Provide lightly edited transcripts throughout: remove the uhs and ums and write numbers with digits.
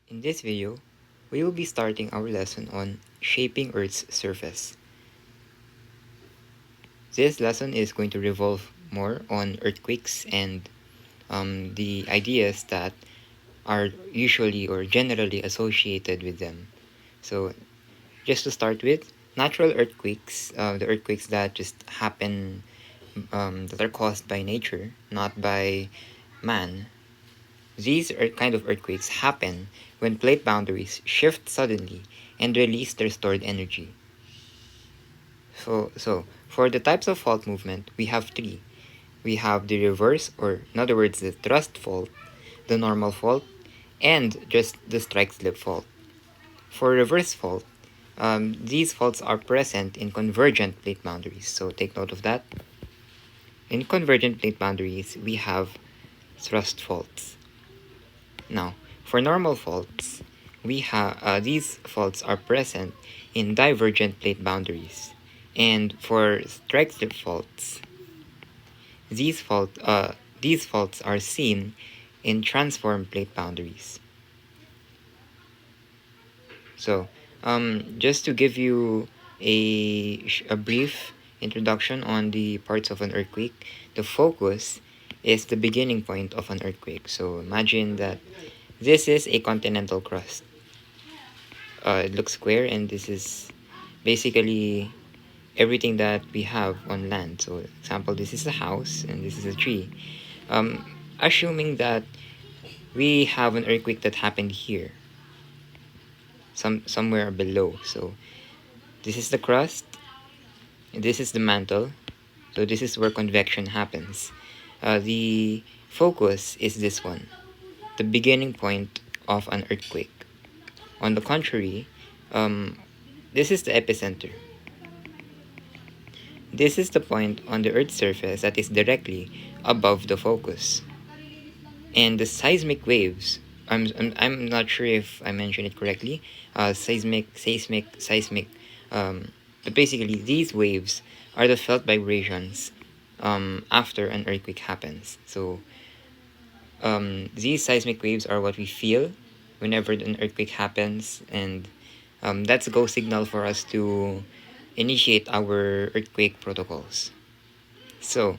In this video, we will be starting our lesson on shaping Earth's surface. This lesson is going to revolve more on earthquakes and the ideas that are usually or generally associated with them. So, just to start with, natural earthquakes, the earthquakes that just happen, that are caused by nature, not by man. These kind of earthquakes happen when plate boundaries shift suddenly and release their stored energy. So for the types of fault movement, we have three. We have the reverse, or in other words, the thrust fault, the normal fault, and just the strike slip fault. For reverse fault, these faults are present in convergent plate boundaries, so take note of that. In convergent plate boundaries, we have thrust faults. Now, for normal faults, we have these faults are present in divergent plate boundaries, and for strike slip faults, these faults are seen in transform plate boundaries. So, just to give you a brief introduction on the parts of an earthquake, the focus is the beginning point of an earthquake. So imagine that this is a continental crust. It looks square, and this is basically everything that we have on land. So, example, this is a house and this is a tree. Assuming that we have an earthquake that happened here, somewhere below. So, this is the crust, this is the mantle. So, this is where convection happens. The focus is this one, the beginning point of an earthquake. On the contrary, this is the epicenter. This is the point on the Earth's surface that is directly above the focus. And the seismic waves, I'm not sure if I mentioned it correctly, seismic, but basically these waves are the felt vibrations after an earthquake happens. So these seismic waves are what we feel whenever an earthquake happens, and that's a go signal for us to initiate our earthquake protocols. So,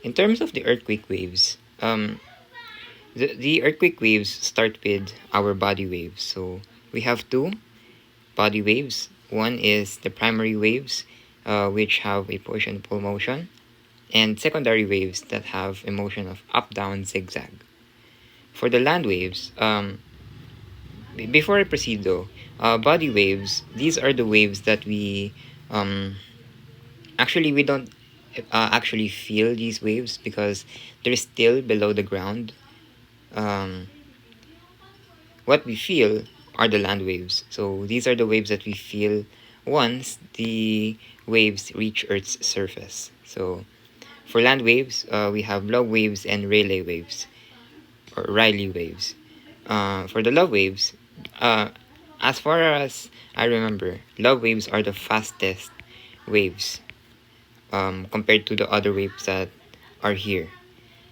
in terms of the earthquake waves, the earthquake waves start with our body waves. So, we have two body waves. One is the primary waves, which have a push and pull motion, and secondary waves that have a motion of up, down, zigzag. For the land waves, before I proceed though, body waves, these are the waves that we actually we don't actually feel these waves because they're still below the ground. What we feel are the land waves. So these are the waves that we feel once the waves reach Earth's surface. So for land waves, we have love waves and Rayleigh waves, or Rayleigh waves. For the love waves, as far as I remember, love waves are the fastest waves compared to the other waves that are here.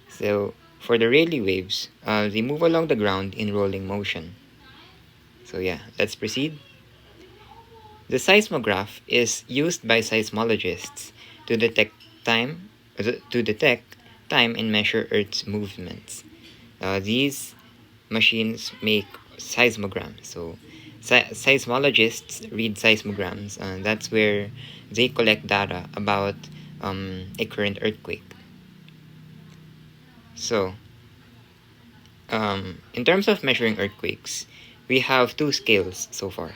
So for the Rayleigh waves, they move along the ground in rolling motion. So yeah, let's proceed. The seismograph is used by seismologists to detect time, and measure Earth's movements. These machines make seismograms. So seismologists read seismograms, and that's where they collect data about a current earthquake. So, in terms of measuring earthquakes, we have two scales so far.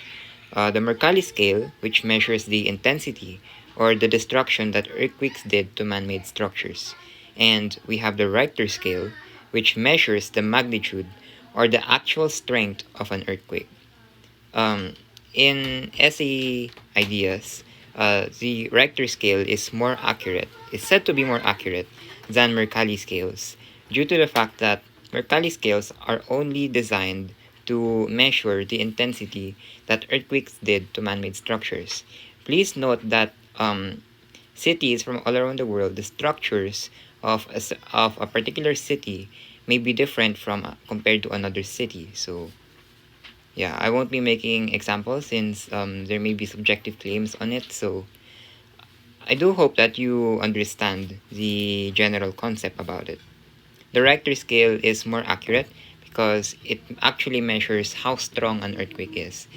The Mercalli scale, which measures the intensity or the destruction that earthquakes did to man-made structures. And we have the Richter scale, which measures the magnitude or the actual strength of an earthquake. In SE ideas, the Richter scale is more accurate, is said to be more accurate than Mercalli scales, due to the fact that Mercalli scales are only designed to measure the intensity that earthquakes did to man-made structures. Please note that cities from all around the world, the structures of a particular city may be different from compared to another city. So yeah, I won't be making examples since there may be subjective claims on it. So I do hope that you understand the general concept about it. The Richter scale is more accurate because it actually measures how strong an earthquake is.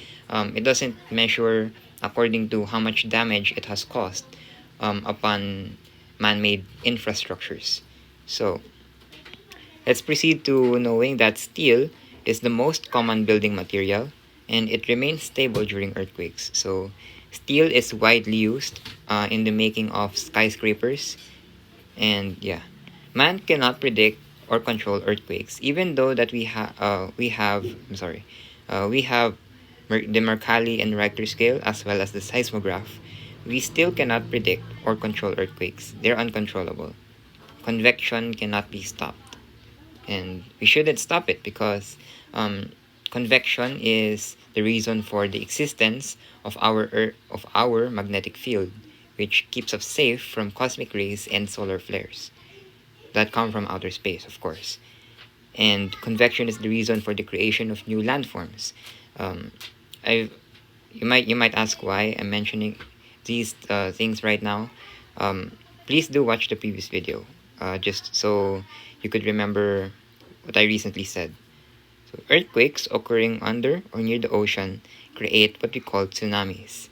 It doesn't measure according to how much damage it has caused upon man-made infrastructures. So let's proceed to knowing that steel is the most common building material and it remains stable during earthquakes. So steel is widely used in the making of skyscrapers, and yeah, man cannot predict or control earthquakes, even though that we have the Mercalli and Richter scale as well as the seismograph. We still cannot predict or control earthquakes. They're uncontrollable. Convection cannot be stopped, and we shouldn't stop it because convection is the reason for the existence of our magnetic field, which keeps us safe from cosmic rays and solar flares that come from outer space, of course. And convection is the reason for the creation of new landforms. Um, I you might ask why I'm mentioning these things right now. Please do watch the previous video, just so you could remember what I recently said. So earthquakes occurring under or near the ocean create what we call tsunamis.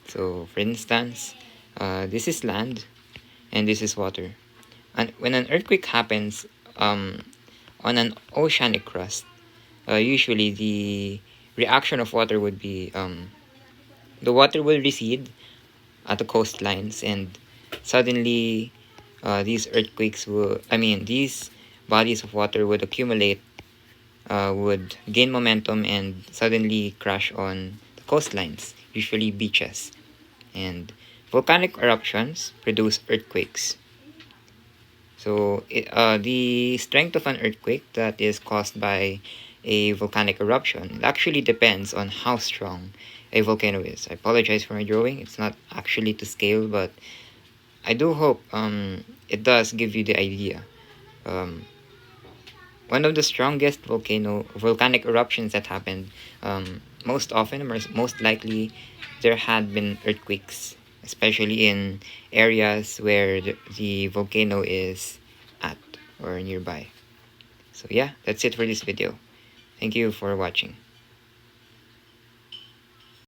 So for instance, this is land and this is water. And when an earthquake happens on an oceanic crust, usually the reaction of water would be the water will recede at the coastlines, and suddenly these bodies of water would accumulate, would gain momentum and suddenly crash on the coastlines, usually beaches. And volcanic eruptions produce earthquakes. So the strength of an earthquake that is caused by a volcanic eruption actually depends on how strong a volcano is. I apologize for my drawing. It's not actually to scale, but I do hope it does give you the idea. Um, One of the strongest volcanic eruptions that happened, most often or most likely, there had been earthquakes, especially in areas where the volcano is at or nearby. So yeah, that's it for this video. Thank you for watching.